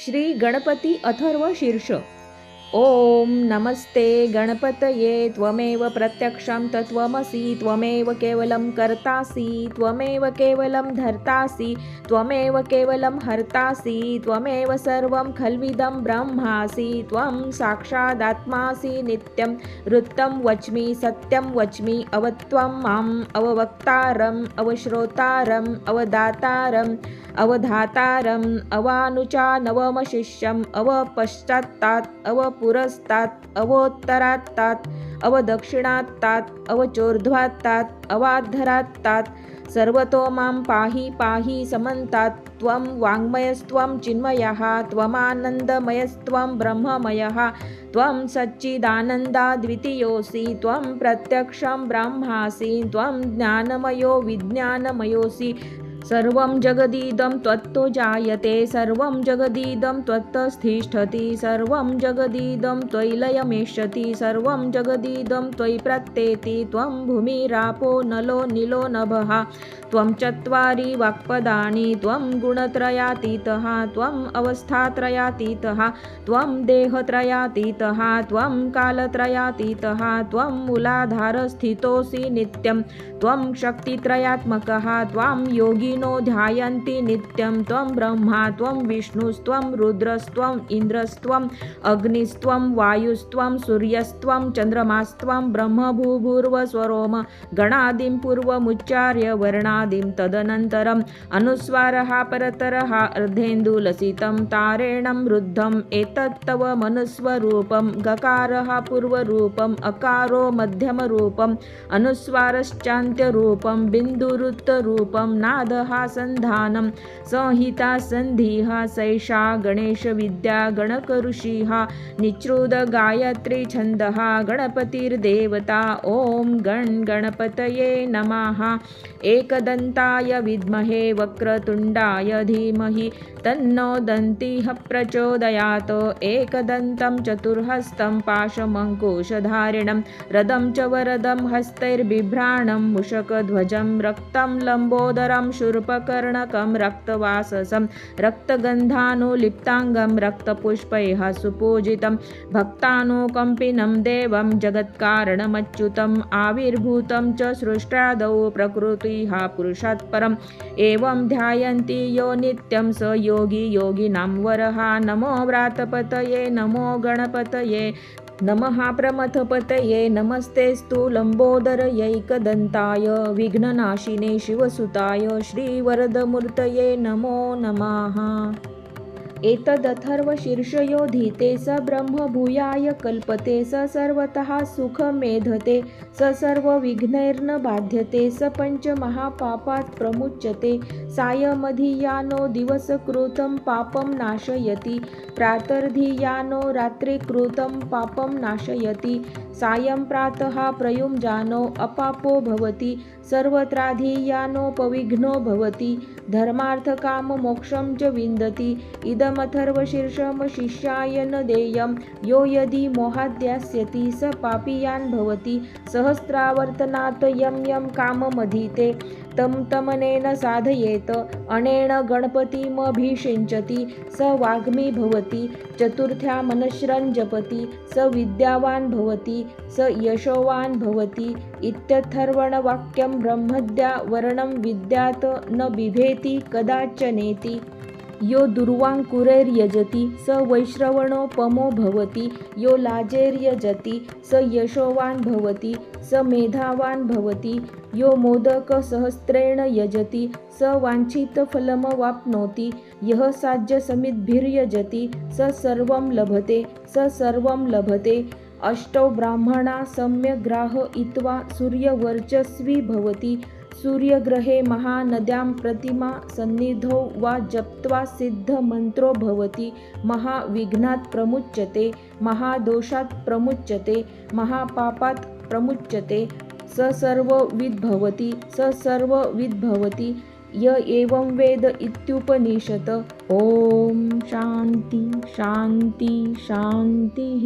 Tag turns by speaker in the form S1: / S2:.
S1: श्री गणपती अथर्व शीर्ष। ओम नमस्ते गणपतये त्वमेव प्रत्यक्षं तत्त्वमसि त्वमेव केवलं कर्तासि त्वमेव केवलं धर्तासि त्वमेव केवलं हर्तासि त्वमेव सर्वं खल्विदं ब्रह्मासि त्वं साक्षादात्मासि नित्यं ऋत्तं वच्मि सत्यं वच्मि अवत्वं माम् अववक्तारम् अवश्रोतारम् अवदातारम् अवधातारम् अवानुचानवमशिष्यम् अवपश्चात्तात् अवपुरस्तात् अवोत्तरात्तात् अवदक्षिणात्तात् अवचोर्ध्वात्तात् अवाद्धरात्तात् सर्वतो मां पाहि पाहि समन्तात् त्वं वाङ्मयस्त्वं चिन्मयः त्वमानन्दमयस्त्वं ब्रह्ममयः त्वं सच्चिदानन्दाद्वितीयोऽसि त्वं प्रत्यक्षं ब्रह्मासि त्वं ज्ञानमयो विज्ञानमयोऽसि सर्वं जगदिदं त्वत्तो जायते सर्वं जगदिदं त्वत्तस्तिष्ठति सर्वं जगदिदं त्वयि लयमेष्यति सर्वं जगदिदं त्वयि प्रत्येति त्वं भूमिरापो नलो नीलो नभः त्वं चत्वारि वाक्पदानि त्वं गुणत्रयातीतः त्वम् अवस्थात्रयातीतः त्वं देहत्रयातीतः त्वं कालत्रयातीतः त्वं मूलाधारस्थितोऽसि नित्यं त्वं शक्तित्रयात्मकः त्वं योगिनो ध्यायन्ति नित्यं त्वं ब्रह्मा त्वं विष्णुस्त्वं रुद्रस्त्वं इन्द्रस्त्वं अग्निस्त्वं वायुस्त्वं सूर्यस्त्वं चन्द्रमास्त्वं ब्रह्मभूभुर्वस्वरोम गणादिं पूर्वमुच्चार्य वर्णादिं तदनन्तरम् अनुस्वारः परतरः अर्धेन्दुलसितं तारेणं रुद्धम् एतत् तव मनुस्वरूपं गकारः पूर्वरूपम् अकारो मध्यमरूपम् अनुस्वारश्चान्त्यरूपं बिन्दुरुत्तरूपं नादः सन्धानं संहिता सन्धिः सैषा गणेशविद्या गणकऋषिः निच्रुतगायत्री छन्दः गणपतिर्देवता ॐ गणपतये नमः। एकदन्ताय विद्महे वक्रतुण्डाय धीमहि तन्नो दन्तिः प्रचोदयात् एकदन्तं चतुर्हस्तं पाशमङ्कुशधारिणं रदं च वरदं हस्तैर्बिभ्राणं मूषकध्वजं रक्तं लम्बोदरं शूर्पकर्णकं रक्तवाससं रक्तगन्धानुलिप्ताङ्गं रक्तपुष्पैः सुपूजितं भक्तानुकम्पिनं देवं जगत्कारणमच्युतम् आविर्भूतं च सृष्टादौ प्रकृतिः पुरुषात् परम् एवं ध्यायन्ति यो नित्यं स योगी योगिनां वरः। नमो व्रातपतये नमो गणपतये नमः प्रमथपतये नमस्तेस्तु लम्बोदरयैकदन्ताय विघ्ननाशिने शिवसुताय श्रीवरदमूर्तये नमो नमः। एतदथर्वशीर्षयोधीते स ब्रह्म भूयाय कल्पते स सर्वतः सुखमेधते स सर्वविघ्नैर्न बाध्यते स पञ्चमहापापात् प्रमुच्यते सायमधियानो दिवसकृतं पापं नाशयति प्रातर्धियानो रात्रिकृतं पापं नाशयति सायं प्रातः प्रयुञ्जानो अपापो भवति सर्वत्राधियानोपविघ्नो भवति धर्मार्थकाममोक्षं च विन्दति इदमथर्वशीर्षं शिष्याय न देयं यो यदि मोहाद्यास्यति स पापीयान् भवति सहस्रावर्तनात् यं यं काममधीते तं तमनेन साधयेत अनेन गणपतिमभिषिञ्चति स वाग्मी भवति चतुर्थ्या मनश्रं जपति स विद्यावान् भवति स यशोवान् भवति इत्यथर्वणवाक्यं ब्रह्मद्या वर्णं विद्यात् न बिभेति कदाचनेति यो दुर्वाङ्कुरैर्यजति स वैश्रवणोपमो भवति यो लाजैर्यजति स यशोवान् भवति स मेधावान् भवति यो मोदकसहस्रेण यजति स वाञ्छितफलमवाप्नोति यः साज्यसमिद्भिर्यजति स सर्वं लभते स सर्वं लभते अष्टौ ब्राह्मणा सम्यग्राहयित्वा सूर्यवर्चस्वी भवति सूर्यग्रहे महानद्यां प्रतिमा सन्निधौ वा जप्त्वा सिद्धमन्त्रो भवति महाविघ्नात् प्रमुच्यते महादोषात् प्रमुच्यते महापापात् प्रमुच्यते स सर्वविद् भवति स सर्वविद् भवति य एवं वेद इत्युपनिषत्। ॐ शान्ति शान्ति शान्तिः।